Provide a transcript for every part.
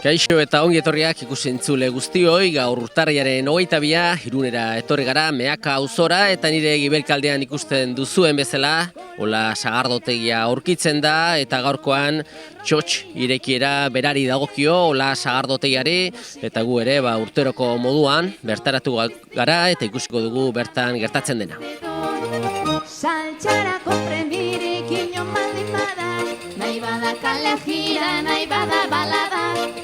Kaixo eta ongi etorriak ikusentzule guztioi, gaur urtarriaren 22 Irunera etorri gara, Meaka auzora, eta nire gibelkaldean ikusten duzuen bezala, hola sagardotegia aurkitzen da, eta gaurkoan txotx irekiera berari dagokio, hola sagardotegiari, eta gu ere urteroko moduan bertaratu gara, eta ikusiko dugu bertan gertatzen dena. Saltxarako premirik inon baldin bada, nahi bada kale jira, nahi bada balada,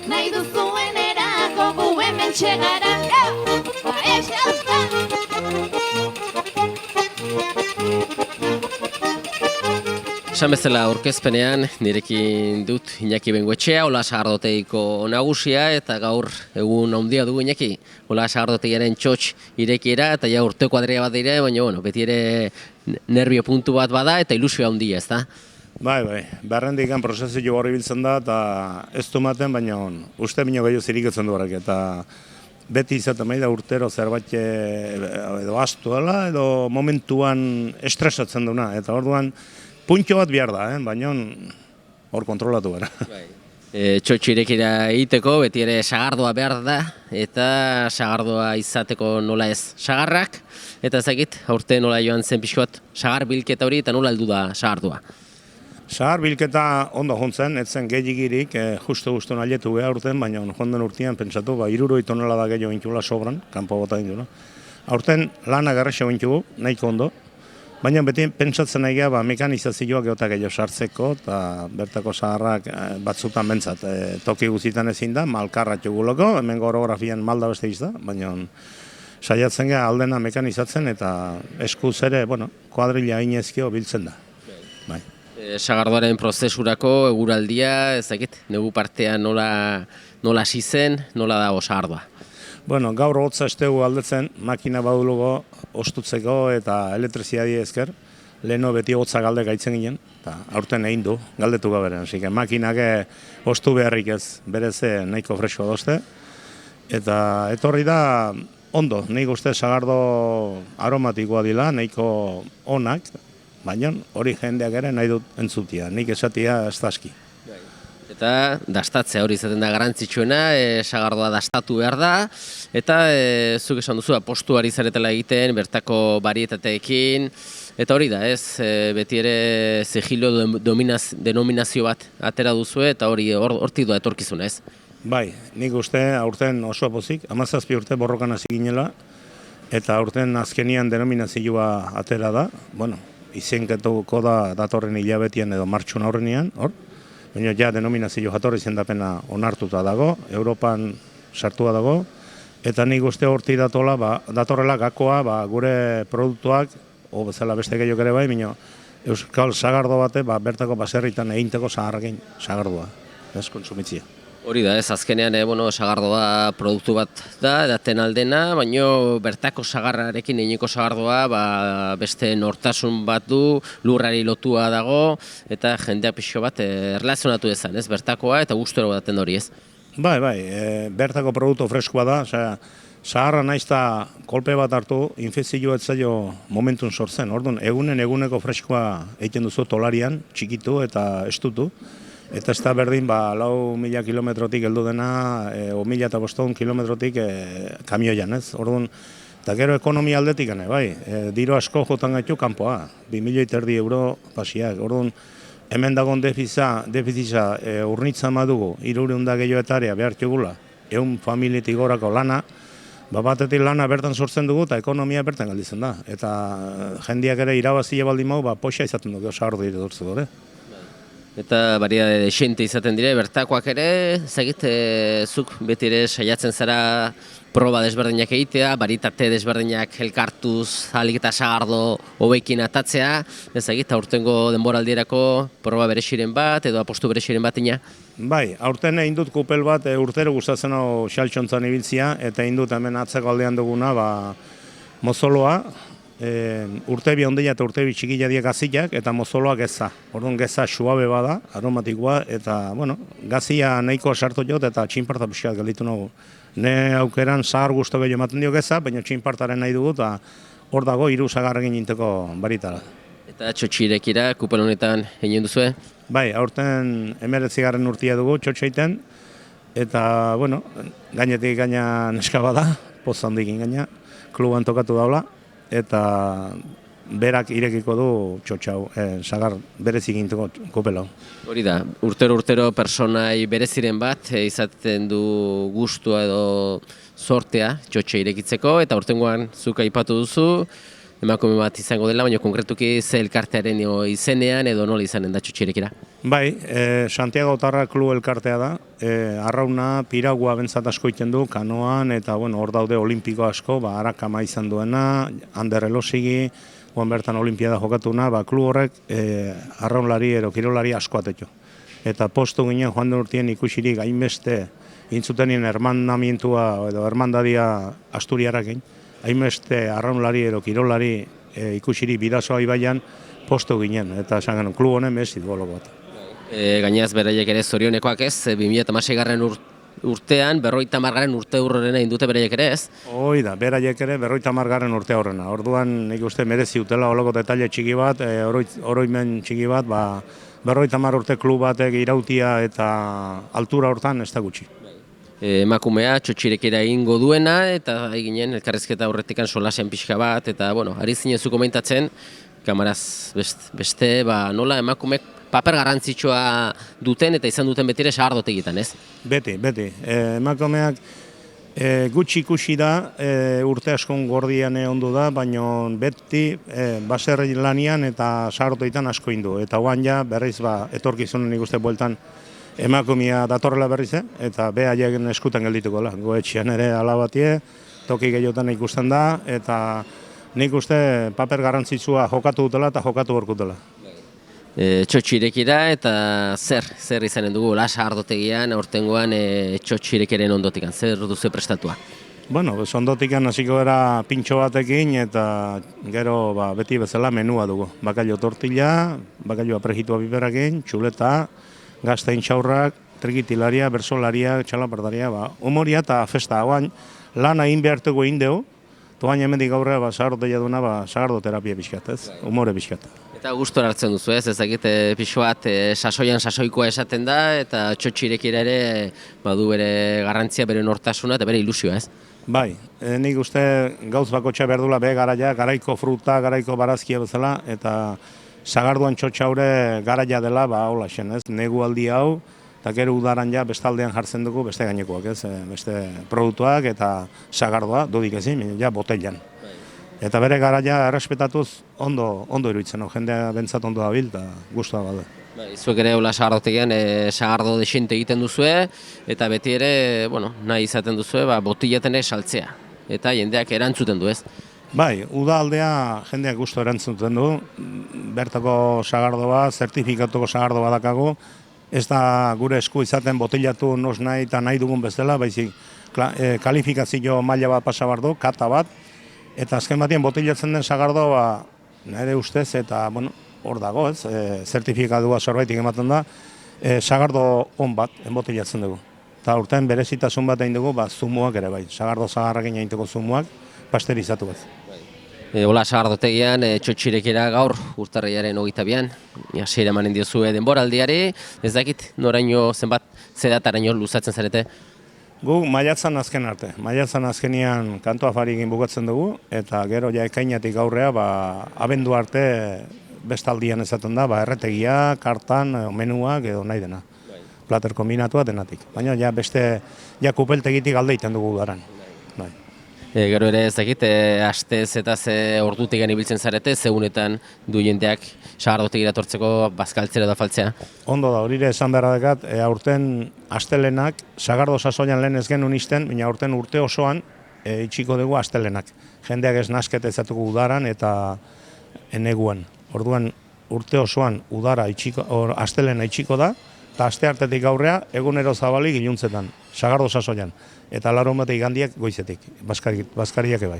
nahi duzuen erako gu hemen txegara. Esan bezala aurkezpenean nirekin dut Iñaki Bengoetxea, hola sagardotegiko nagusia, eta gaur egun handia dugu Iñaki, hola sagardotegiaren txotx irekiera, eta ja urteko adrea bat dire, baina beti ere nervio puntu bat bada eta ilusio handia, ez da? Bai, berrendikan prozesio horri biltzen da, eta ez du maten, baina uste bineo gehiago ziriketzen du horrek, eta beti izaten da urtero zerbait edo astu dela, edo momentuan estresatzen duna, eta orduan puntxo bat behar da, baina hor kontrolatu gara. Txotx irekira egiteko, beti ere sagardoa behar da, eta sagardoa izateko nola ez sagarrak, eta ezagit, aurte nola joan zen pixkoat sagar bilketa hori, eta nola heldu da sagardoa. Sagar bilketa ondo jontzen, etzen gehiagirik, justu nahietu beha urten, baina jonden urtean pentsatu, 60 tonelada gehiago intula sobran, kanpo bota indula. Aurten lana garrexo intugu, nahiko ondo, baina beti pentsatzen nahi geha mekanizazioak geotak gehiago sartzeko, eta bertako sagarrak batzutan bentsat. Toki guztietan ezin da, malkarrat joguloko, hemen orografian malda beste izda, baina saiatzen geha aldena mekanizatzen, eta eskuz ere, kuadrilla inezkio biltzen da. Bai. Sagardoaren prozesurako eguraldia, ezakit, negu partean nola hasi zen, nola dago sagardoa? Gaur hotza estegu aldetzen, makina badulugo ostutzeko eta elektriziadi ezker, leheno beti hotza galde gaitzen ginen, eta aurten egin du, galdetu gaberen. Así que makinak ostu beharrik ez, berez nahiko fresko dozte, eta etorri da ondo, nik uste sagardo aromatikoa dila, nahiko onak, baina hori jendeak ere nahi dut entzutia, nik esatia ez dazki. Eta dastatzea hori izaten da garantzitsuena, sagardoa dastatu behar da, eta zuk esan duzu apostuari zaretela egiten, bertako barietateekin, eta hori da, ez, beti ere sigilo denominazio bat atera duzu, eta hori hortik doa etorkizuna, ez? Bai, nik uste aurten osoa pozik, 17 urte borrokan hasi ginela, eta aurten azkenian denominazioa atera da, izenketuko da datorren hilabetien edo martxun aurrenean, hor? Baina ja denominazio jatorri izendapena onartuta dago, Europan sartua dago, eta nik uste horti datorrela gakoa gure produktuak, bezala beste gehiok ere bai, baina euskal sagardo bate bertako baserritan eginteko sagardua, ez kontsumitzia. Hori da, ez azkenean sagardoa produktu bat da, daten aldena, baina bertako sagarrarekin eginiko sagardoa beste nortasun bat du, lurrari lotua dago, eta jendea pixo bat erlazionatu dezan, ez, bertakoa eta gustoro daten hori, ez? Bai, bertako produktu freskoa da, sagarra naizta kolpe bat hartu, infekzio ez zailo momentun sortzen, orduan eguneko freskoa egiten duzu tolarian, txikitu eta estutu, eta ez da berdin, 4.000 kilometrotik heldu dena, 1.500 kilometrotik kamioian, ez? Orduan, eta gero ekonomia aldetik, bai, diro asko jotan gaitu kanpoa, 2.030 euro pasiak. Orduan, hemen dagoen defizitza urnitza madugu, 300 gehiagoetarea behar txugula, 100 familietik gorako lana, batetik lana bertan sortzen dugu eta ekonomia bertan galditzen da. Eta jendiak ere irabazile baldin mau, poxa izaten dugu, sagardo diretortzeko, Eta variedade desente izaten dire, bertakoak ere, ezagit, zuk beti ere saiatzen zara proba desberdinak egitea, baritate desberdinak elkartuz, ahalik eta sagardo hobekin atatzea, ezagit, aurtengo denboraldierako proba berexiren bat, edo apostu berexiren bat ina? Bai, aurten egin dut kupel bat, urtero gustatzen hau xaltxontzan ibiltzia, eta egin dut hemen atzeko aldean duguna, mozoloa, urtebi ondila eta urtebi txikila diak gaziak eta mozoloa geza. Orduan geza suabe bada, aromatikoa, eta, gazia nahiko sartu jot eta txinparta pixkat gelditu nago. Ne aukeran zahar guztu gehiago ematen dio geza, baina txinpartaren nahi dugu eta hor dago 3 sagarrekin jinteko baritara. Eta txotxirekira, kupel honetan egin duzue? Bai, aurten 19. urtia dugu txotxeiten, eta, bueno, gainetik gaina neska bada, poz handikin gaina, kluban tokatu daula, eta berak irekiko du txotxau, sagar berezik gintuko kupela. Hori da, urtero personai bereziren bat, izaten du gustua edo sortea txotxe irekitzeko, eta urtengoan zuk aipatu duzu, emakume bat izango dela, baina konkretuki ze elkartearen izenean edo nola izanen da txotxe irekira? Bai, Santiago Tarra Klu elkartea da, arrauna, piragua bentsat asko egiten du, kanoan, eta bueno, hor daude olimpiko asko, Arakama izan duena, Ander Elosigi, bertan olimpiada jokatuna, klu horrek arraunlari ero kirolari asko atetxo. Eta postu ginen joan den urtien ikusirik hainbeste intzutenien hermandamientua edo hermandadia Asturiarakin, hainbeste arraunlari ero kirolari ikusirik bidazoa ibaian postu ginen, eta esan genuen klu honen bezit goloko bat. Gainaz beraiek ere zorionekoak ez, 2006. Urtean, 50. urte hurrena indute beraiek ere ez? Hoi da, beraiek ere 50. urte horrena. Orduan nik uste merezi utela oloko detaile txiki bat, oroimen txiki bat, 50 urte klub batek irautia eta altura hortan ez da gutxi. Emakumea txotxirekera egingo duena, eta eginen elkarrizketa horretikan solasean pixka bat, eta bueno, ari zinezu komentatzen, kamaraz beste, nola emakumeek paper garrantzitsua duten eta izan duten betire sagardotegitan, ez? Beti. Emakumeak gutxi ikusi da, urte askon gordian ondo da, baina beti baserri lanian eta sagardotegitan asko indu. Eta guan ja berriz etorkizunen ikuste bueltan emakumea datorrela berriz, eta behaiek eskutan geldituko dela. Goetxean ere alabatie, toki gehiotan ikusten da, eta nik uste paper garrantzitsua jokatu dutela eta jokatu gorkutela. Txotxirekira eta zer izanen dugu lasa ardotegian aurtengoan txotxirekeren ondotikan, zer duzu prestatua? Bueno, ondotikan hasiko era pintxo batekin eta gero beti bezala menua dugu. Bakailo tortilla, bakailo prejitua biberakin, txuleta, gaztein txaurrak, trikitilaria, bersolaria, txalapartaria, humoria eta festa hauan lan egin behartuko egin dugu, toain hemendik aurrera sagardotegia duna, sagardoterapia pixkat, ez? Humore pixkat. Eta gustora hartzen duzu, ez? Ezakit pixo bat sasoian sasoikoa esaten da, eta txotxirekira ere badu bere garrantzia, bere nortasuna eta bere ilusioa, ez? Bai, nik uste gauz bakotxa behar dula garaia, garaiko fruta, garaiko barazkia bezala, eta sagarduan txotxaure garaia dela, hola xen, ez? Negu aldi hau, eta gero udaran ja bestaldean jartzen dugu beste gainekoak, ez? Beste produktuak eta sagardua, dudik ezin, ja botellan. Eta bere garaia errespetatuz ondo iruditzen, jendea bentsat ondo dabil eta gustua badu. Zuek ere hola sagardotegian sagardo desente egiten duzue, eta beti ere, nahi izaten duzue, botilaten saltzea. Eta jendeak erantzuten du, ez? Bai, uda aldea jendeak gustu erantzuten du, bertako sagardoa, zertifikatuko sagardoa dakago, ez da gure esku izaten botilatu nos nahi eta nahi dugun bezala, baizik kalifikazio maila bat pasa bardu, kata bat, eta azken batien botilatzen den sagardoa nire ustez, eta hor dago, ez, zertifikadua zorbaitik ematen da, sagardo on bat botilatzen dugu. Eta urtean berezitasun bat egin dugu, zumuak ere bai, sagardo zagarrakin egiteko zumuak, pasterizatu bat. Hola sagardotegian txotxirekera gaur urtarrilaren 22an, hasiera emanen diozue denboraldiari, ez dakit noraino zenbat zedataraino luzatzen zarete? Gu maiatzan azken arte, maiatzan azkenian kantu afarikin bukatzen dugu, eta gero ja ekainatik aurrea abendu arte bestaldian ezaten da, erretegia, kartan, menuak edo nahi dena. Plater kombinatua denatik, baina ja beste kupeltegitik alde egiten dugu udaran. Gero ere ez dakit, astez eta ze ordutegian ibiltzen zarete, zeunetan du jendeak sagardotegira tortzeko bazkaltzera da faltzea? Ondo da, horire esan behar dekat, aurten astelenak, sagardo sasoian lehen ez genuen izten, baina aurten urte osoan itxiko dugu astelenak. Jendeak ez nasket ezatuko udaran eta eneguan. Orduan urte osoan udara astelena itxiko da, eta aste hartetik aurrea egunero zabalik iluntzetan, sagardo sasoian. Eta larun bat igandiak goizetik, bazkariak ebai.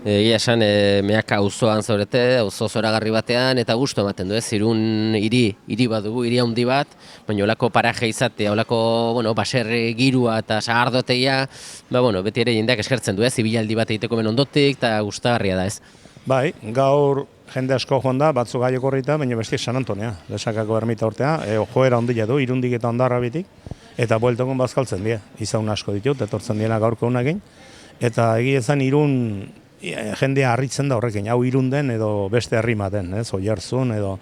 Egia esan, Meaka auzoan zaurete, auzo zoragarri batean, eta gustu ematen du, ez? Irun hiri bat dugu, hiri handi bat, baina olako paraje izatea, olako baserri girua eta sagardotegia, beti ere jendeak eskertzen du, ez? Ibilaldi bat egiteko men ondotik, eta gustagarria da, ez? Bai, gaur jende asko joan da, batzuk Gaiokorrita, baina bestiek San Antonea, Lesakako ermita urtea, joera ondila du, Irundik eta Hondarrabitik, eta bueltokon bazkaltzen dira, izaun asko ditut, etortzen diena gaurko unakin, eta egia ezan Irun jendea harritzen da horrekin, hau Irun den edo beste herrimaten, ez, Oiartzun edo,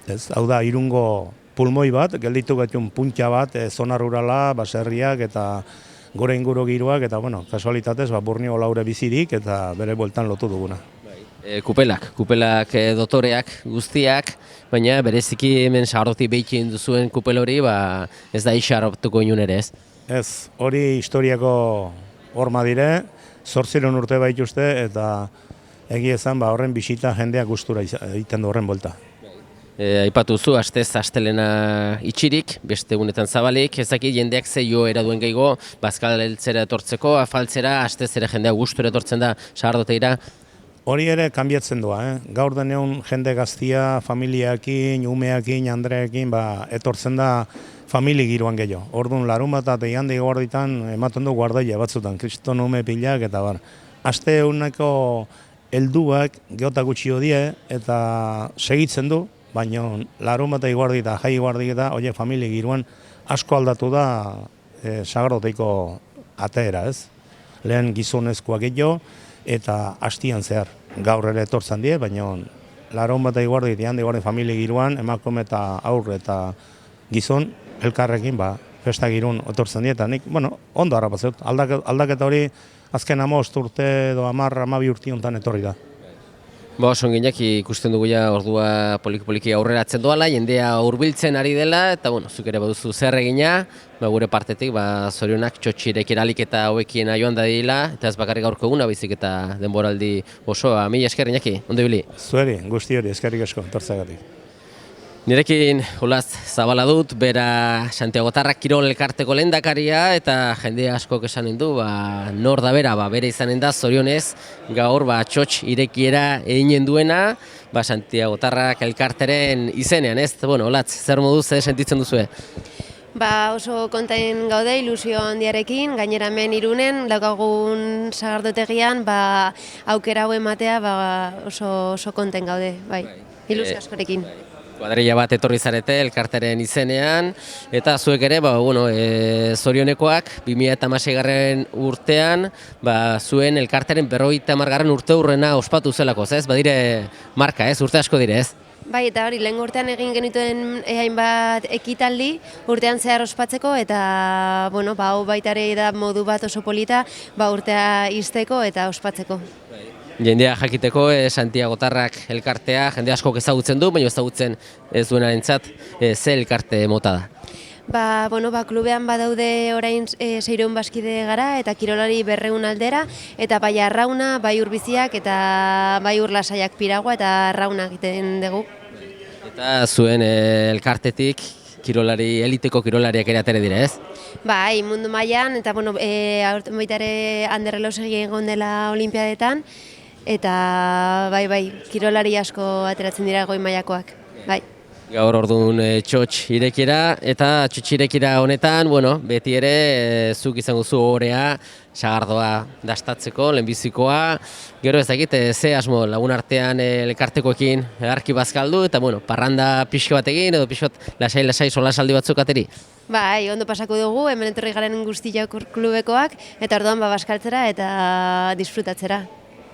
ez, hau da Irungo pulmoi bat, gelditu gaitu puntxa bat, zona rurala, baserriak eta gore inguru giroak, eta bueno, kasualitatez, Burnio Laure bizirik eta bere bueltan lotu duguna. Kupelak dotoreak guztiak, baina bereziki hemen sagardotik behikin duzuen kupel hori, ez da isartuko inun ere ez? Ez, hori historiako horma dire, 800 urte baituzte eta egia ezan horren bisita jendeak gustura egiten du horren buelta. Aipatu zu, astez astelena itxirik, beste egunetan zabalik, ezakit jendeak ze joera duen gehiago, bazkaltzera etortzeko, afaltzera, astez ere jendea gustura etortzen da sagardotegira. Hori ere kanbiatzen doa, gaur denean jende gaztia, familiakin, umeakin, andreekin, etortzen da famili giroan gehiago. Orduan larunbat eta igande guarditan ematen du guardaile batzutan, kriston ume pilak eta bar. Aste eguneko helduak geota gutxi hodie eta segitzen du, baina larunbat eta iguardi eta jai guardi eta horiek famili giroan asko aldatu da sagardoteiko ateera, ez? Lehen gizonezkoak gehiago eta hastian zehar. Gaur ere etortzen die, baina larunbat eta iguardi eta igande guardi famili giroan emakume eta aurre eta gizon elkarrekin festa girun etortzen die, eta nik, ondo harrapatzeu. Aldaketa hori azken 15 urte edo 10-12 urte honetan etorri da. Oso onginak ikusten dugu ja ordua poliki aurreratzen doala, jendea hurbiltzen ari dela, eta zuk ere baduzu zer egina, gure partetik zorionak txotxirek eralik eta hauekien joan da dira, eta ez bakarrik gaurko eguna, baizik eta denboraldi osoa. Mila esker, Iñaki, ondo ibili? Zueri, guzti hori, eskerrik asko, tortzagatik. Nirekin Olaz Zabala dut, bera Santiagotarrak Kirol Elkarteko lehendakaria, eta jende askok esanen du, nor da bera, bere izanen da, zorionez, gaur txotx irekiera eginen duena, Santiagotarrak Elkarteren izenean, ez? Olaz, zer moduz sentitzen duzue? Oso kontain gaude, ilusio handiarekin, gainera hemen Irunen, daukagun sagardotegian, aukera hau ematea, oso kontain gaude, ilusio askorekin. Kuadrilla bat etorri zarete elkarteren izenean, eta zuek ere, zorionekoak 2016 urtean, zuen elkarteren 50. urte hurrena ospatu zelako, ez? Badire marka, ez? Urte asko dire, ez? Bai, eta hori, lehen urtean egin genituen hainbat ekitaldi urtean zehar ospatzeko, eta, hau baita ere da modu bat oso polita, urtea izteko eta ospatzeko. Jendea jakiteko Santiagotarrak elkartea, jende askok ezagutzen du, baina ezagutzen ez duenarentzat ze elkarte mota da? Klubean badaude orain 600 bazkide gara, eta kirolari 200 aldera, eta bai arrauna, bai urbiziak, eta bai urlasaiak piragoa, eta arrauna egiten dugu. Eta zuen elkartetik eliteko kirolariak ere atere dira, ez? Bai, mundu mailan, eta baita ere Ander Elosegi egon dela olimpiadetan, eta kirolari asko ateratzen dira goi mailakoak. Gaur orduan txotx irekiera, eta txotx irekiera honetan, beti ere zuk izango zu orea, sagardoa dastatzeko, lehenbizikoa, gero ez dakit, ze asmo lagun artean elkartekoekin arki bazkaldu, eta parranda pixko bat egin, edo pixko bat lasai solasaldi batzuk ateri. Ondo pasako dugu, hemen etorri garen guztiak klubekoak, eta orduan bazkaltzera eta disfrutatzera.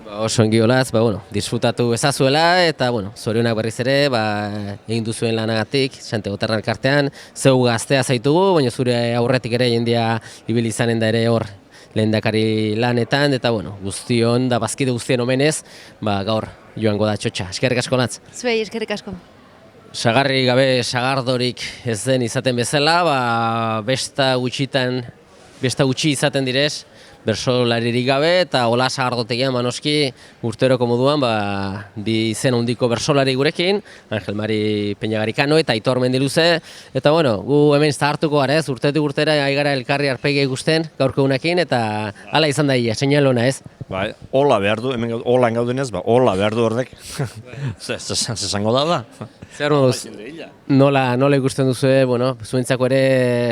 Oso ongi Olaz, disfrutatu ezazuela, eta zorionak berriz ere, egin duzuen lanagatik, Santiagotarrak Elkartean, zeu gaztea zaitugu, baina zure aurretik ere jendea ibili izanen da ere hor lehendakari lanetan, eta guztion da bazkide guztien omenez, gaur joango da txotxa. Eskerrik asko, Olaz. Zuei, eskerrik asko. Sagarri gabe sagardorik ez den izaten bezala, besta gutxi izaten direz, bersolaririk gabe, eta Olaz sagardotegian noski urteroko moduan bi izen handiko bersolari gurekin, Angel Mari Peñagarikano eta Aitor Mendiluze, eta gu hemen zahartuko gara, ez? Urtetik urtera aigara elkarri arpegi ikusten gaurko egunekin, eta hala izan da ia, seinale ona, ez? Bai, hola behar du, hemen holan gaudenez, hola behar du horrek. Zesango da. Zer moduz, nola ikusten duzu, bueno, zuentzako ere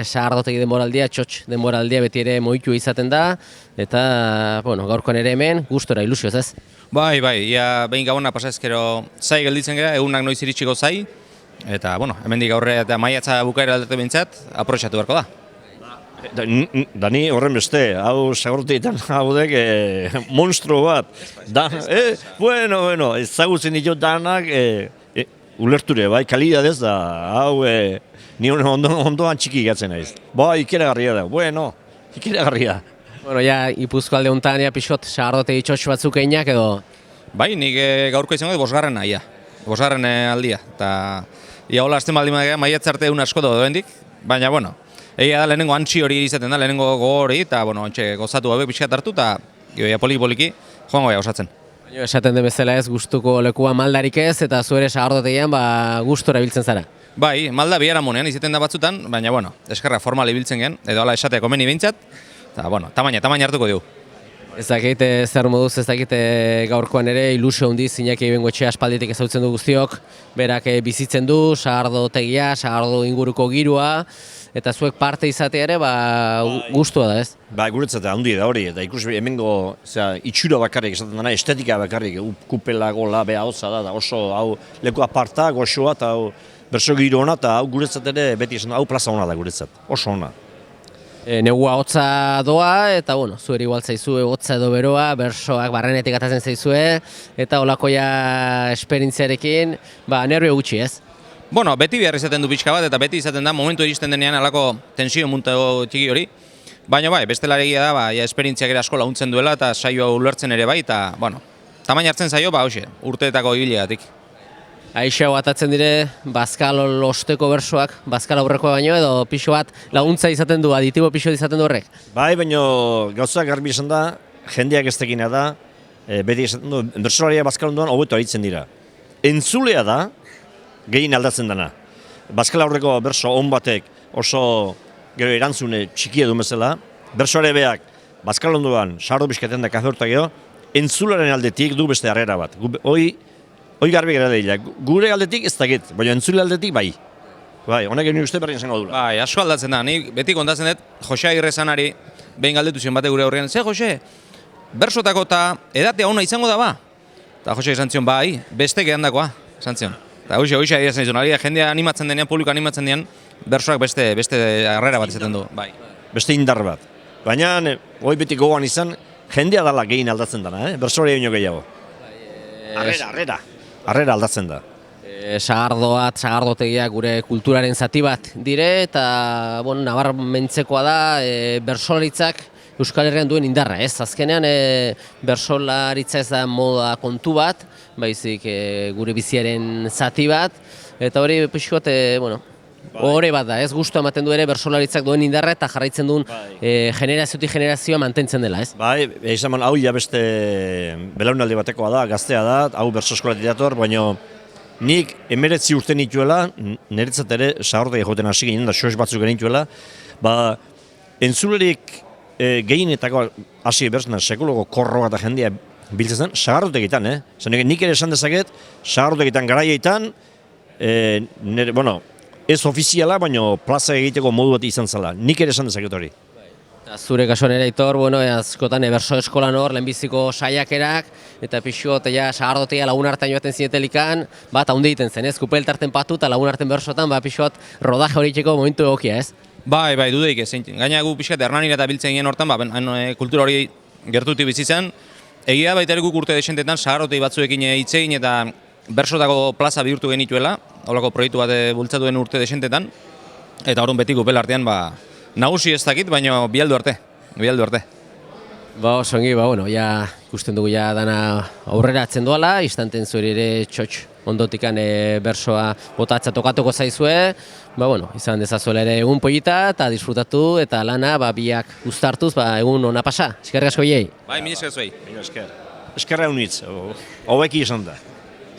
sagardotegi denboraldia, txotx denboraldia beti ere moitu izaten da, eta, bueno, gaurkoan ere hemen, gustora, ilusioz ez? Bai, ia behin gabona pasa ezkero zai gelditzen gara, egunak noiz iritsiko zai, eta, bueno, hemendik aurre eta maiatza bukaera alderte bintzat, aprobetxatu beharko da. Dani horren beste, hau sagorteetan haudek monstruo bat. Bueno, ezagutzen ditut danak ulerture, bai, kalidadez da, hau ni ondoan txiki gatzen naiz. Bai, ikeragarria da, bueno, ikeragarria. Bueno, ja, Ipuzko alde honetan, pixot, sagardotegi txotx batzuk einak edo... Bai, nik gaurko izango dut bosgarrena, bosgarren aldia, eta ia hola azten baldin badea maiatzarte egun asko da doendik, baina, bueno, egia da lehenengo antxi hori izaten da, lehenengo hori, eta, bueno, ontxe gozatu hauek pixkat hartu, eta poliki joango osatzen. Baina esaten den bezala ez gustuko lekua maldarik ez, eta zu ere sagardotegian gustora ibiltzen zara. Bai, malda biharamunean izaten da batzutan, baina, bueno, eskerra formal ibiltzen gen, edo hala esatea komeni behintzat, eta, bueno, tamaina hartuko dugu. Ez dakit zer moduz, ez dakit gaurkoan ere ilusio handiz Iñaki Bengoetxea aspalditik ezagutzen du guztiok, berak bizitzen du, sagardotegia, sagardo inguruko girua, eta zuek parte izatea ere, gustua da ez? Ba, guretzat handi da hori, eta ikusi hemengo itxura bakarrik esaten dena, estetika bakarrik, kupela, gola, beha hotza da, oso hau leku aparta, goxoa, eta hau berso giro hona, eta hau guretzat ere beti esan hau plaza hona da guretzat, oso hona. Negua hotza doa, eta bueno, zueri igual zaizue hotza edo beroa, bersoak barrenetik atatzen zaizue, eta holakoia esperientziarekin, nervio gutxi ez? Bueno, beti behar izaten du pixka bat, eta beti izaten da momentu iristen denean alako tensio muntago txiki hori. Baina bai, bestelaregia da, esperientziak ere asko laguntzen duela, eta saioa ulertzen ere bai, eta, bueno, tamaina hartzen zaio, hoxe, urteetako ibilegatik. Aixau atatzen dire, bazkal osteko bersoak, bazkal aurrekoa baino, edo pixo bat laguntza izaten du, aditibo pixo izaten du horrek? Bai, baina gauzak garbi esan da, jendeak ez tekina da, beti esaten du, bersolaria bazkal ondoan hobeto aritzen dira. Entzulea da, gehien aldatzen dena. Bazkal aurreko berso on batek oso gero erantzune txikia du bezala, bersoare beak bazkal ondoan sardo bizkaten da kafe hortak edo, entzularen aldetik du beste harrera bat. Hoi garbi gara dira, gure aldetik ez dakit, baina entzule aldetik bai. Bai, honek egin uste berdin izango dula. Bai, asko aldatzen da, ni beti kontatzen dut, Jose Agirre zanari, behin galdetu zion bate gure aurrean, Jose, bersotako eta edatea ona izango da ba? Eta Jose izan zion, bai, beste gehandakoa, izan zion. Eta hoxe adira zen izan, jendea animatzen denean, publiko animatzen denean, bersoak beste harrera bat izaten du, bai. Beste indar bat. Baina, hoi beti gogoan izan, jendea dala gehien aldatzen dena, bersoria ino gehiago. Harrera aldatzen da. Sagardotegia gure kulturaren zati bat dire, eta nabarmentzekoa da bersolaritzak Euskal Herrian duen indarra, ez? Azkenean bersolaritza ez da moda kontu bat, baizik gure biziaren zati bat, eta hori pixkot, hori bat da, ez? Gustu ematen du ere bersolaritzak duen indarra eta jarraitzen duen generaziotik generazioa mantentzen dela, ez? Bai, izan hau ja beste belaunaldi batekoa da, gaztea da, hau berso eskolatik dator, baina nik 19 urte nituela, niretzat ere sagardotegi joten hasi ginen da soez batzuk genituela, entzulerik gehienetako hasi berzena sekuloko korro bat jendea biltzen zen, sagardotegitan, nik ere esan dezaket, sagardotegitan garaietan, ez ofiziala, baina plaza egiteko modu bat izan zela. Nik ere esan dezaket hori. Zure kasuan ere Aitor, askotan berso eskolan hor, lehenbiziko saiakerak, eta pixot, sagardotegia lagun artean joaten zinetelikan, bat haundi egiten zen, ez? Kupeltarten patu eta lagun artean bersotan, pixot, rodaje hori txeko momentu egokia, ez? Bai, dudeik ez. Gaina gu pixkat Hernanira eta biltzen ginen hortan, kultura hori gertutik bizitzen. Egia baita ere guk urte desentetan sagarrotegi batzuekin hitz egin eta bersotako plaza bihurtu genituela, holako proiektu bat bultzatu den urte desentetan, eta orduan beti kupel artean nagusi ez dakit, baina bialdu arte. Osongi, ja ikusten dugu ja dana aurrera atzen doala, istanten zueri ere txotx ondotikan bersoa botatza tokatuko zaizue, izan dezazuela ere egun polita eta disfrutatu eta lana biak uztartuz egun ona pasa. Eskerrik asko hiei. Bai, mila esker zuei. Eskerra unitz, haueki izan da.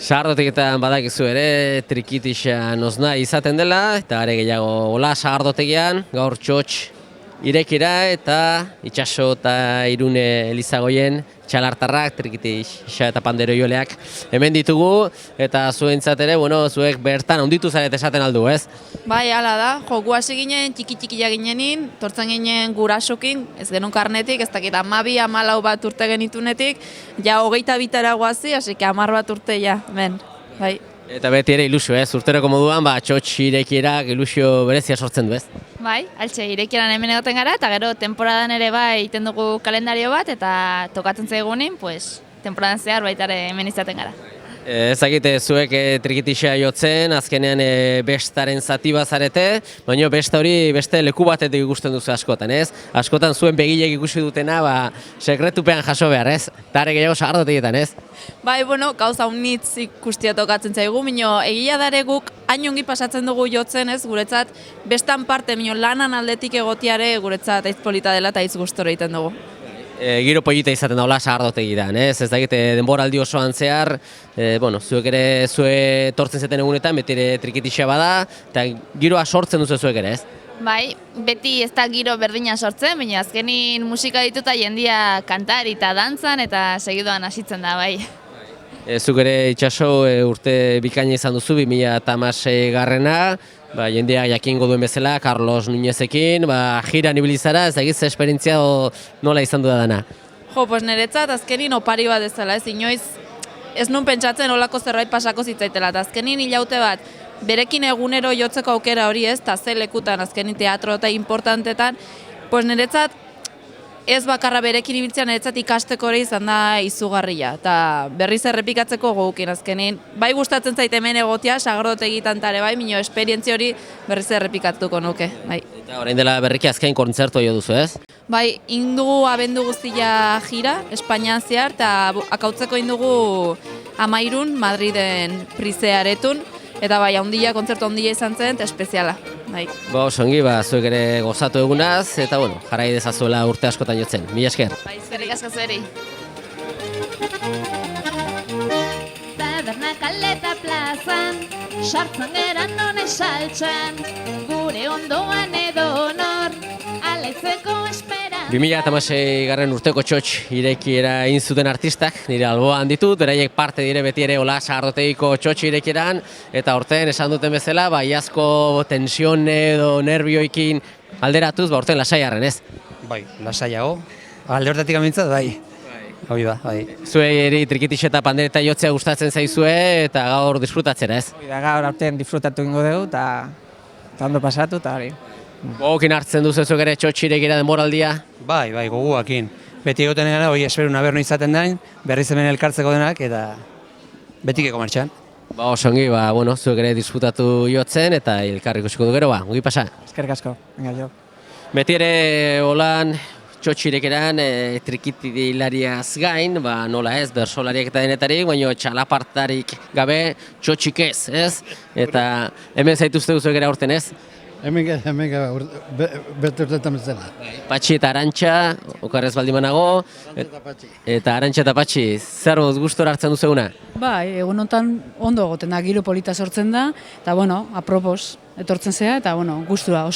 Sagardotegietan badakizu ere trikitixa nozna izaten dela, eta are gehiago hola sagardotegian, gaur txotx irekira eta Itxaso eta Irune Elizagoien txalartarrak, Trikitixa eta Pandero joleak hemen ditugu, eta zuentzat ere, zuek bertan onditu zaret esaten aldu, ez? Bai, hala da, joku hasi ginen, txiki-txikia ginenin, tortzen ginen gurasokin, ez genuen karnetik, ez dakit 12-14 bat urte genitunetik, ja 22 guazi, hasi que 10 bat urte ja, ben, bai. Eta beti ere ilusio, ez? Urteroko moduan, txotx irekierak ilusio berezia sortzen du, ez? Bai, altxe, irekieran hemen egoten gara, eta gero temporadan ere bai iten dugu kalendario bat, eta tokatzen zaigunin, pues, temporadan zehar baita ere hemen izaten gara. Ezagite zuek Trikitixa jotzen, azkenean bestaren zati bazarete, baina besta hori beste leku batetik ikusten duzu askotan, ez? Askotan zuen begilek ikusi dutena, sekretupean jaso behar, ez? Tare gehiago sagardotegietan, ez? Bai, gauza unitz ikustia tokatzen zaigu, mino egia dare guk hain ongi pasatzen dugu jotzen, ez? Guretzat, bestan parte, mino lanan aldetik egotiare guretzat aiz polita dela eta aiz gustora egiten dugu. Giro polita izaten daula sagardotegitan, ez? Ez dakite denboraldi osoan zehar, zuek ere zue tortzen zeten egunetan, beti ere Trikitixa bada, eta giroa sortzen duzu zuek ere, ez? Bai, beti ez da giro berdina sortzen, baina azkenin musika dituta jendia kantari eta dantzan eta segidoan hasitzen da, bai. Zuk ere Itxaso urte bikaina izan duzu, 2016 jendea jakingo duen bezala, Carlos Nuñezekin, jiran ibili zara, ez egiz esperientzia nola izan du da dana? Jo, pues niretzat azkenin opari bat ezala, ez inoiz, ez nun pentsatzen olako zerbait pasako zitzaitela, eta azkenin hilaute bat, berekin egunero jotzeko aukera hori ez, eta ze lekutan, azkenin teatro eta importantetan, pues niretzat, ez bakarra berekin ibiltzean niretzat ikasteko ere izan da izugarria, eta berriz errepikatzeko gogukin azkenin. Bai gustatzen zait hemen egotia, sagardotegitan tare bai, mino esperientzia hori berriz errepikatuko nuke, bai. Eta orain dela berriki azken kontzertu jo duzu, ez? Bai, indugu abendu guztia gira, Espainian zehar, eta akautzeko indugu 13 Madriden Prizearetun, eta bai, kontzertu handia izan zen, eta espeziala. Bai. Osongi, zuek ere gozatu egunaz, eta jarrai dezazuela urte askotan jotzen. Mila esker. Bai, eskerrik asko zueri. Taberna kaleta plazan, sartzen geran non esaltxan, gure ondoan edo nor, aletzeko esperan. 2016 urteko txotx irekiera egin zuten artistak, nire alboan ditut, beraiek parte dire beti ere hola sagardotegiko txotx irekieran, eta horten esan duten bezala, iazko tension edo nervioikin alderatuz, horten lasaiarren, ez? Bai, lasaiago. Alde hortatik amintzat, bai. Hoi da, bai. Zuei eri Trikitixa eta Pandereta jotzea gustatzen zaizue, eta gaur disfrutatzera, ez? Gaur aurten disfrutatu ingo dugu, eta ondo pasatu, eta hori. Gogokin hartzen duzu zuek ere txotx irekiera denboraldia? Bai, goguakin. Beti egoten gara, hoi esperuna berno izaten dain, berriz hemen elkartzeko denak, eta betikeko martxan. Osongi, zuek ere disfrutatu jotzen, eta elkarrik ikusiko du gero, ongi pasa. Eskerrik asko, venga jo. Beti ere holan txotx irekeran trikitidilariaz gain, nola ez, bersolariak eta denetarik, baina txalapartarik gabe txotxik ez? Eta hemen zaituzte zuek ere aurten, ez? Hemen bete urtetan bezala. Patxi eta Arantxa, okarrez baldimanago, eta Arantxa eta Patxi, zer gustora hartzen duzeguna? Bai, egun honetan ondo egoten da, giro polita sortzen da, eta apropos etortzen zea, eta gustura,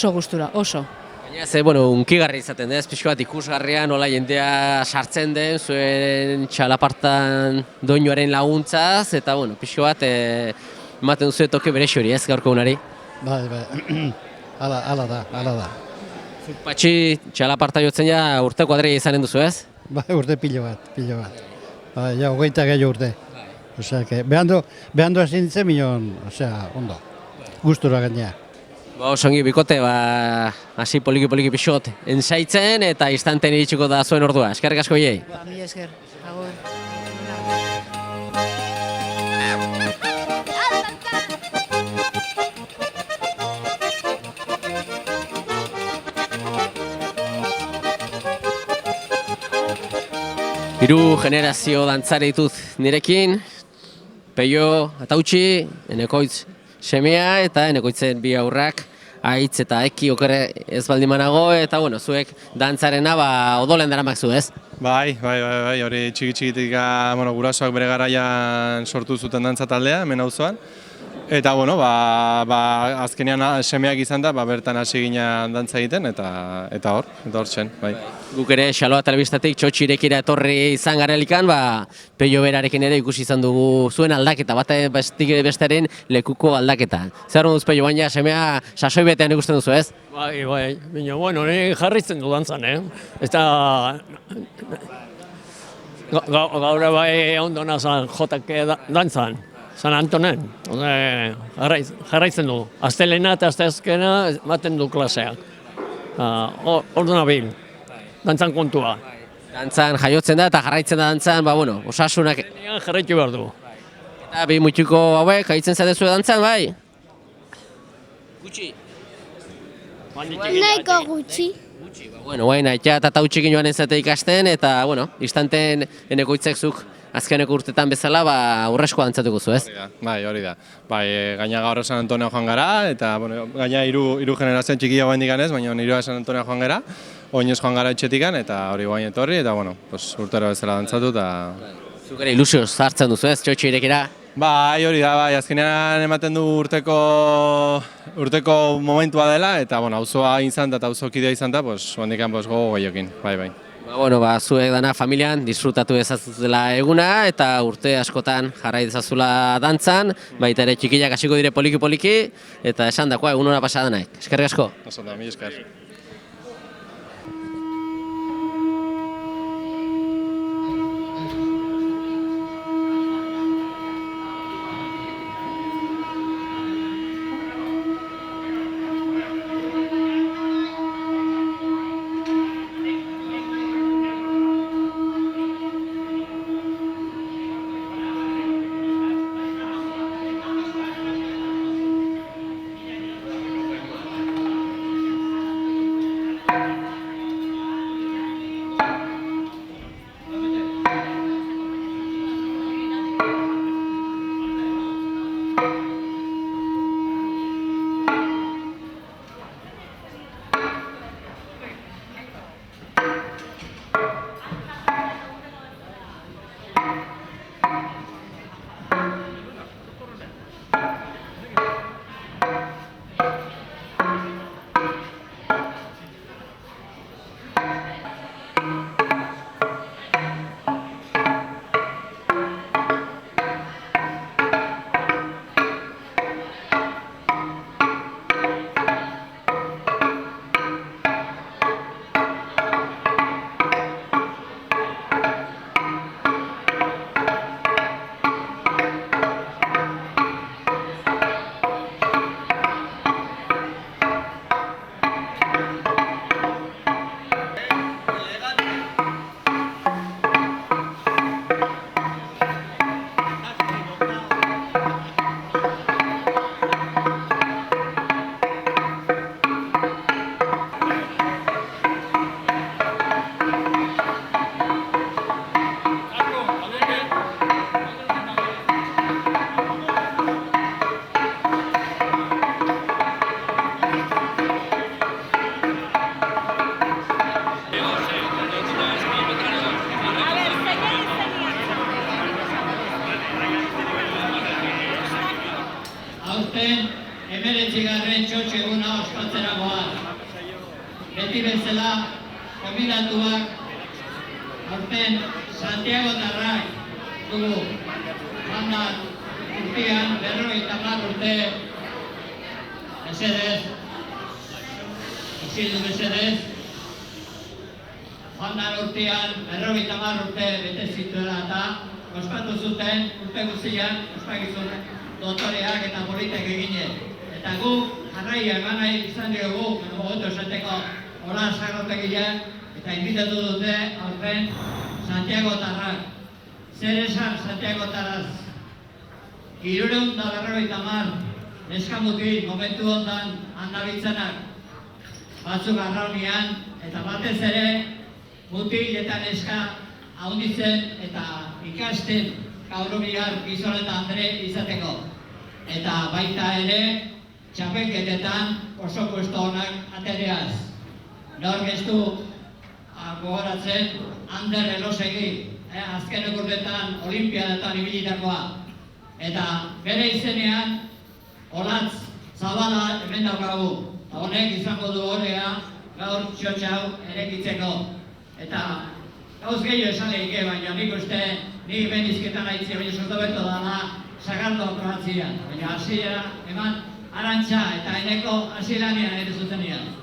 oso. Baina ze, unkigarri izaten da, ez pixko bat ikusgarria, nola jendea sartzen den, zuen txalapartan doinuaren laguntzaz, eta pixko bat ematen duzu toke bere xori, ez gaurko unari? Bai, ala da. Patxi, txalaparta jotzen ja urte kuadria izanen duzu, ez? Bai, urte pilo bat. Bai, ja, 20 gehiago urte. Osea, behando ezin ditzen milion, ondo. Gustura gainea. Osongi, bikote, hasi poliki pixot ensaitzen, eta instanten iritsiko da zuen ordua. Eskerrik asko hiei. Mi esker, agur. Hiru generazio dantzare ditut nirekin, Peio Atautxi, Enekoitz semea eta Enekoitzen bi aurrak, Aitz eta Eki okere ez baldimanago, eta zuek dantzarena odolen daramak zu, ez? Bai, hori txikitik gurasoak bere garaian sortu zuten dantza taldea, hemen auzoan. Eta, bueno, azkenean semeak izan da, bertan hasi ginen dantza egiten, eta hor zen, bai. Guk ere Xaloa telebistatik txotxirekira etorri izan garelikan, Peio berarekin ere ikusi izan dugu zuen aldaketa, besteren lekuko aldaketa. Zer duz Peio, baina semea sasoi betean ikusten duzu, ez? Bai, baina, ni jarritzen du dantzan, Eta gaur bai ondo nazan jotak dantzan. San Antonen, jarraitzen du. Astelena eta asteazkena ematen du klaseak. Ordu nabil, dantzan kontua. Dantzan jaiotzen da eta jarraitzen da dantzan, osasunak... Jarraitu behar du. Eta bi mutxuko hauek, jaitzen zatezu dantzan, bai? Gutxi? Nahiko gutxi. Baina, eta tautxikin joan ezate ikasten, eta, instanten enekoitzek zuk azkeneko urtetan bezala, urresko dantzatuko zu, ez? Hori da. Gaina gaur San Antonio joan gara, eta gaina hiru generazioan txikia guen diganez, baina hiru San Antonio joan gara, oinez joan gara etxetikan, eta hori guain etorri, eta urtero bezala dantzatu, eta... Zuk ere ilusioz hartzen duzu, ez, txotxi irekira? Hori da, azkenean ematen du urteko momentua dela, eta auzoa izan da, eta auzokidea izan da, handikan gogo gehiokin, bai. Zuek dana familian disfrutatu ezazuzela eguna eta urte askotan jarrai dezazula dantzan, baita ere txikiak hasiko dire poliki-poliki, eta esan dakoa egun hona pasadanak. Eskerrik asko. Oso da, mi esker. aurten 19. txotxo eguna ospatzera goaz. Beti bezala, konbidatuak aurten Santiago Tarrak dugu. Mandan urtean 50 urte mesedez, isildu mesedez, mandan urtean 50 urte bete zituela eta ospatu zuten urte guztian ospakizun dotoreak eta politek eginen. Eta gu jarraia eman nahi izan diogu, gogotu esateko hola sagrotegilean, eta inbitatu dute aurten Santiago Tarrak. Zer esan Santiago Tarraz? 350 neskamutil momentu hontan handabitzenak, batzuk arraunian, eta batez ere mutil eta neska haunditzen eta ikasten Gaurumiar Gizon eta Andre izateko. Eta baita ere txapelketetan oso puesto honak atereaz. Nor gestu gogoratzen Ander Elosegi, azken urteetan olimpiadetan ibilitakoa. Eta bere izenean Olatz Zabala hemen daukagu. Eta honek izango du horrea gaur txotxa hau erekitzeko. Eta gauz gehiago esan lehike, baina nik uste nik ben izketan aitzia, baina sortu beto dala Sagardo aprobatzia. Baina hasiera eman Arantxa eta eneko hasilanean ere zutenian.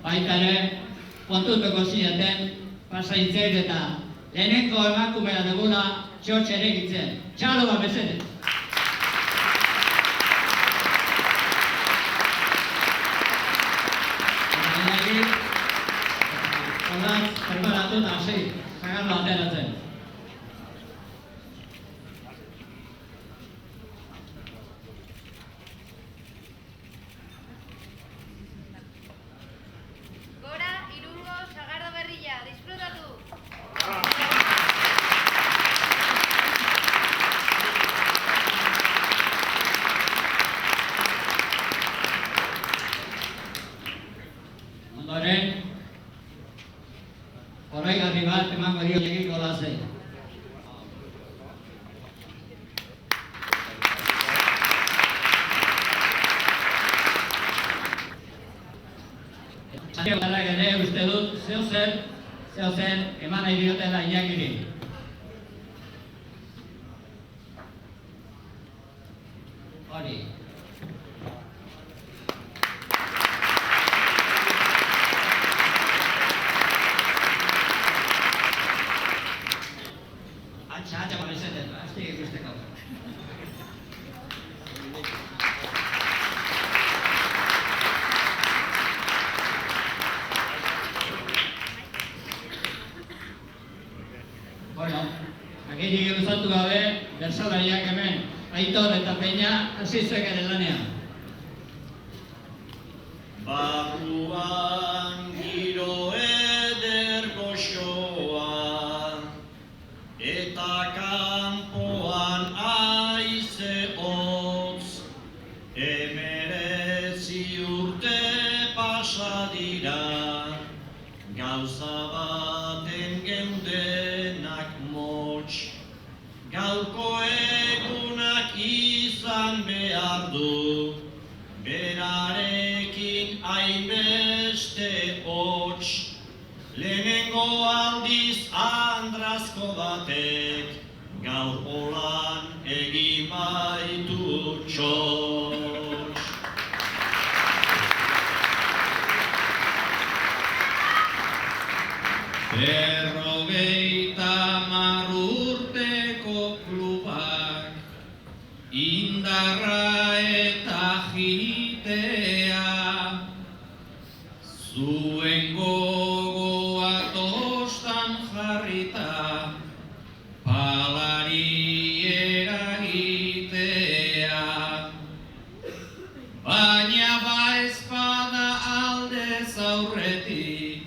Baita ere, kontutuko zieten, pasaitzek eta lehenengo emakumea dugula txotxe erekitzen. Txalo bat bezete! Olatz, preparatu eta hasi, Sagardo ateratzen. Gora, Irungo, Sagardo berria, disfrutatu! Ondoren, oroigarri bat emango dio egiko lasei. Zateak ere uste dut zeo zer eman nahi diotela Iñakiri. Hori. Atxa, babezetet, hastik ikusteko. Bueno, agirik luzatu gabe, bertsolariak hemen, Aitor eta Peña, hasi zuek ere lanean. Barruan giro eder goxoa, eta kanpoan aize hotz, 19 urte pasa dira, gauza baten geudenak motx, gaurko egunak izan behar du, berarekin hainbeste hots, lehenengo aldiz andrazko batek, gaur holan egin baitu txotx. Berrogeita hamar urteko klubak, indarra eta jitea, zuen gogoa tostan jarrita, palari eragitea. Baina ba ez aurretik,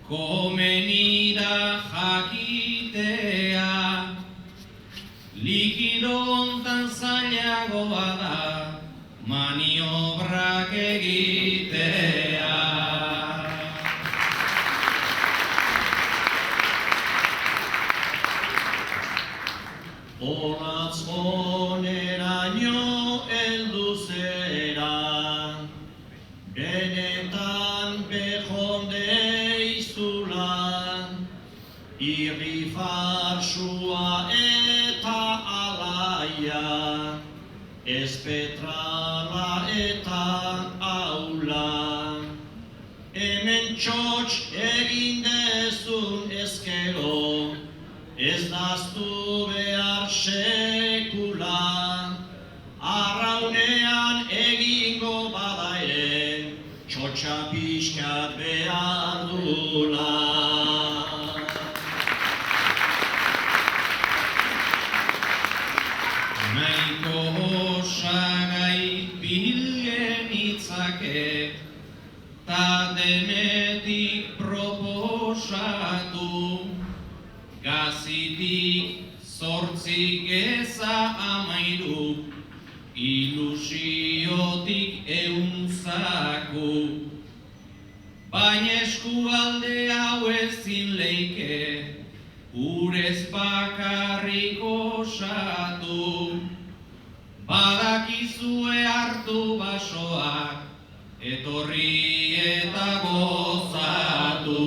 komenida jakitea, likido hontan zailagoa da, maniobrak egitea. Olatz oneraino heldu zera, benetan bejonde izula, irri farsua eta alaia, espetrala eta aula. Hemen txotx egin dezun ezkero, ez daztu behar sekula, arraunean egingo bada ere, txotxa pixkat behar dula. Nahiko osagai bilgen itzake, ta denetik proposatu, gazitik 8 geza 13, ilusiotik 100 zaku. Baina eskualde hau ezin leike, urez bakarrik osatu. Badakizue hartu basoak, etorri eta gozatu.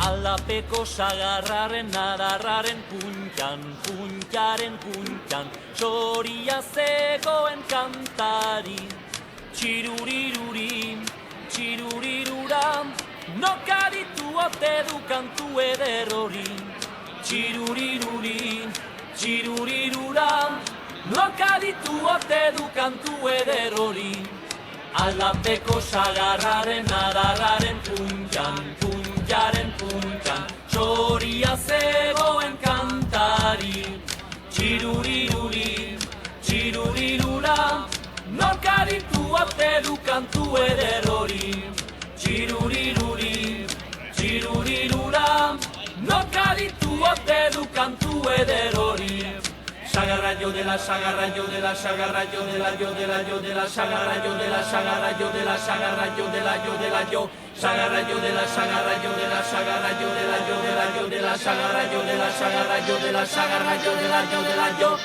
Alapeko sagarraren adarraren puntan, puntaren puntan, txoria zegoen kantari. Txiruriruri, txiruriruram, nokaditu ote du kantu eder hori. Txiruriruri, txiruriruram, nokaditu ote du kantu eder hori. Alapeko sagarraren adarraren puntan, puntaren puntan, txoria zegoen kantari. Txiruriruri, txirurirura, nokaditu ote du kantu eder hori. Txiruriruri, txirurirura, nokaditu ote du kantu eder hori. Sagarra yo de la sagarra yo de la sagarra yo de la yo de la yo de la sagarra yo de la sagarra yo de la sagarra yo de la yo de la yo sagarra yo de la sagarra yo de la sagarra yo de la yo de la yo de la sagarra yo de la sagarra yo de la sagarra yo de la yo de la yo.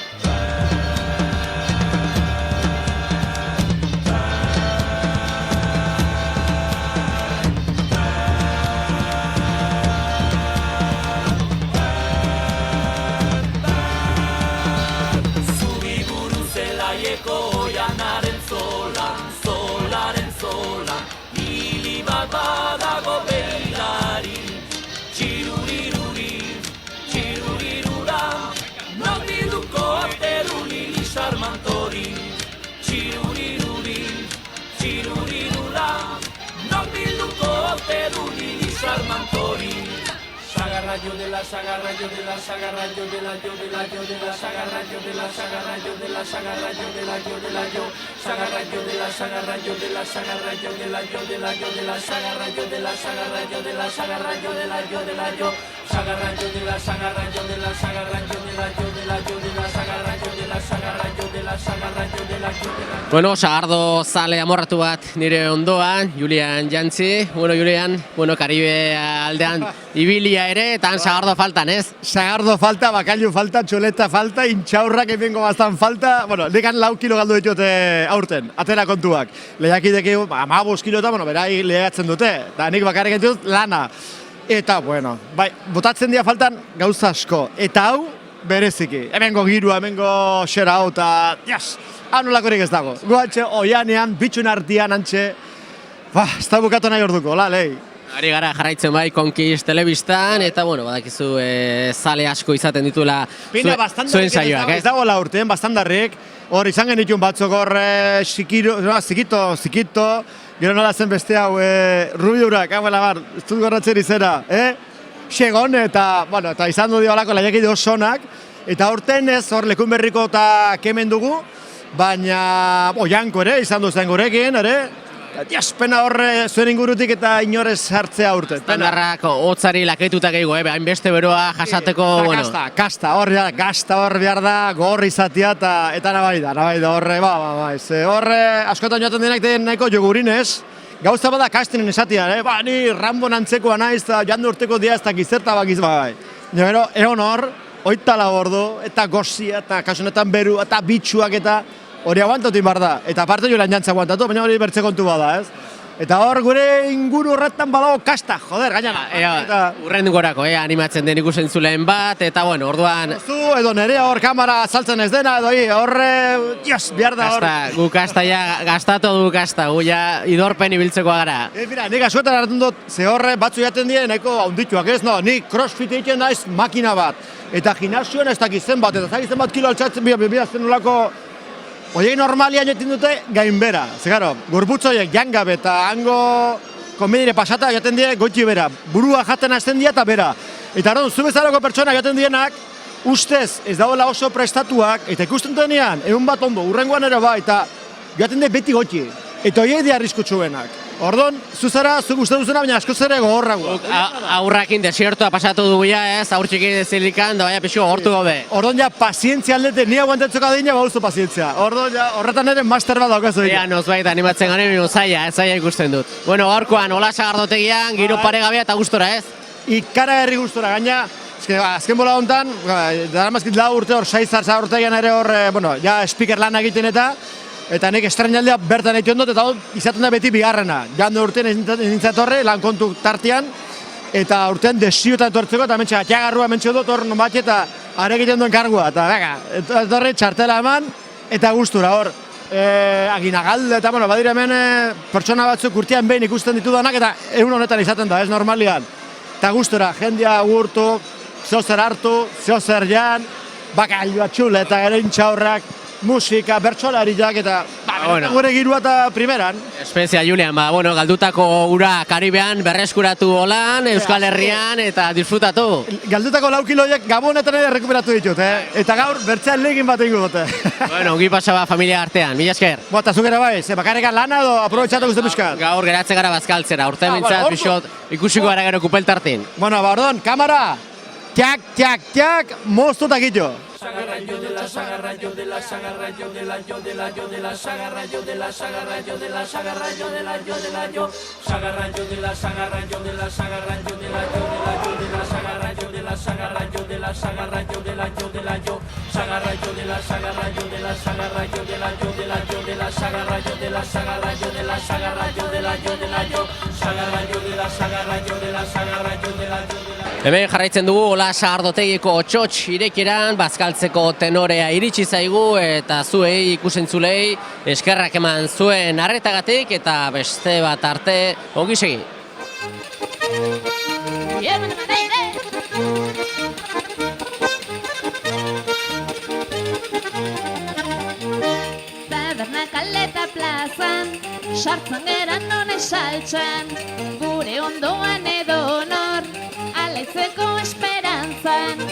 Oianaren zolan, solaren zolan, hili bat badago beilari. Txiruriruri, txirurirura, notiduko ateru lili sarmantori. Txiruriruri, txirurirura, notiduko ateru lili sarmantori. Sagarra yo de la sagarra yo de la sagarra yo de la yo de la yo de la sagarra yo de la sagarra yo de la sagarra yo de la yo de la yo sagarra yo de la sagarra yo de la sagarra yo de la yo de la yo de la sagarra yo de la sagarra yo de la sagarra yo de la yo de la yo sagarra yo de la sagarra yo de la sagarra yo de la yo de la yo de la sagarra yo de la sagarra yo de la sagarra yo de la yo de la. Bueno, sagardo zale amorratu bat nire ondoan, Julian Jantzi. Bueno, Julian, Karibe aldean ibilia ere, eta sagardo faltan, ez? Sagardo falta, bakailu falta, txoleta falta, intxaurrak emengo bastan falta. Bueno, nekan 4 kilo galdu ditute aurten, atera kontuak. Lehiakideki 15 kilo eta, berai lehiatzen dute. Da nik bakarrik entut lana. Eta, bueno, bai, botatzen dira faltan gauza asko. Eta hau, bereziki. Hemengo girua, hemengo xera hau, eta, yes! Hau nolakorik ez dago. Goatxe, oianean, bitxun artian, antxe. Ez da bukatu nahi orduko, la, lehi. Ari gara jarraitzen bai Konkist telebistan, eta bueno, badakizu zale asko izaten dituela zuen saioak, ez dagoela urtean, bastandarrik, hor izan genituen batzuk hor zikito, gero nola zen beste hau, rubiurak, ez dut gorratzen izera, Xegon, eta izan du diolako laiakide osonak, eta horten ez hor lekun berriko eta kemen dugu, baina Oianko ere, izan du zen gurekin, ere, pena horre zuen ingurutik eta inorez hartzea urte. Estandarrak hotzari laketuta gehiago, hainbeste beroa jasateko, bueno. Gazta hor behar da, gogor izatea eta nabai da, horre, horre, askotan joaten denak den nahiko jogurinez, gauza bada kastinen esatia, ni Rambo nantzekoa naiz, eta joan urteko dia ez da gizerta bakiz bai. Gero, egon hor, oitala bordo, eta gozia, eta kasunetan beru, eta bitxuak, eta hori aguantatu inbar da. Eta aparte jo lan jantza aguantatu, baina hori bertze kontu bada, ez? Eta hor gure inguru horretan badago kasta, joder, gainara. Urren gorako, animatzen den ikusen zuleen bat, eta bueno, orduan... Zu edo nerea hor kamera saltzen ez dena, edo horre, behar da hor. Gu kasta ja, gastatu du kasta, gu ja idorpen ibiltzeko gara. Mira, nik asuetan hartzen dut, ze horre batzu jaten dien, nahiko haundituak ez, nik crossfit egiten naiz makina bat. Eta gimnasioan ez dakizen bat, eta zakizen bat kilo altxatzen bidazten nolako... Oiei normalian jaten dute gainbera. Zegaro, gorputz horiek jangabe eta hango komedire pasata jaten die goiti bera. Burua jaten hasten dia eta bera. Eta hori, zu bezalako pertsona jaten dienak, ustez ez dagoela oso prestatuak, eta ikusten denean, egun bat ondo, urrengoan ere ba, eta jaten die beti goiti. Eta horiei di arriskutsuenak. Ordon, zuzara, zuk uste duzuna, baina askoz ere gogorragoa. Aurrakin desiertoa pasatu dugu ja, aur txiki dezilikan, da baina pixo gortu gobe. Ordon ja, pazientzia aldete, ni aguantetzuka dina, bauzu pazientzia. Ordon ja, horretan ere master bat daukazu. Nozbait, animatzen garen, zaila ikusten dut. Bueno, gaurkoan, Ola Sagardotegian, giro paregabea eta gustora, ez? Ikara herri gustora, gaina, azken bola hontan, daramazkit lau urte hor, Sagardotegian ere hor, ja, speaker lan egiten eta nik estrenaldea bertan egiten dut, eta izaten da beti bigarrena. Jandu urtean nintzatorre, lan kontu tartean, eta urtean desioetan etortzeko, eta mentxe atiagarrua mentxe dut, hor non bat, eta are egiten duen kargua, eta bega, etorri txartela eman, eta gustura hor. Aginagalde, eta badire hemen pertsona batzuk urtean behin ikusten ditudanak, eta egun honetan izaten da, ez normalian. Eta gustura, jendia gurtu, zeozer hartu, zeozer jan, bakailua txule, eta gero intxaurrak, musika, bertsolariak eta gure girua eta primeran. Espezia, Julian, galdutako ura Karibean berreskuratu holan, Euskal Herrian eta disfrutatu. Galdutako 4 kiloiek gabonetan ere rekuperatu ditut, eta gaur bertzean legin bat egingo dute. Ongi pasaba familia artean, mila esker. Eta zuk ere bai, bakarrekan lana edo aprobetxatu guzti pixkat? Gaur geratzen gara bazkaltzera, urte mintzat pixot ikusiko gara gero kupeltartin. Ordon, kamara, tiak, moztu eta gito. Sagarrayo de la sagarrayo de la sagarrayo de la yo de la yo de la sagarrayo de la sagarrayo de la sagarrayo de la yo de la yo sagarrayo de la sagarrayo de la sagarrayo de la yo de la yo de la sagarrayo de la sagarrayo de la sagarrayo de la yo de la yo sagarrayo de la sagarrayo de la sagarrayo de la yo de la yo de la sagarrayo de la sagarrayo de la sagarrayo de la yo de la yo sagarrayo de la sagarrayo de la sagarrayo de la yo de la. Hemen jarraitzen dugu Ola Sagardotegiko txotx irekiran, bazkaltzeko tenorea iritsi zaigu eta zuei ikusentzulei eskerrak eman zuen arretagatik eta beste bat arte ongi segi. Taberna kaleta plazan, sartzen geran non esaltzen, gure ondoan edo nor, alaitzeko esperantzan,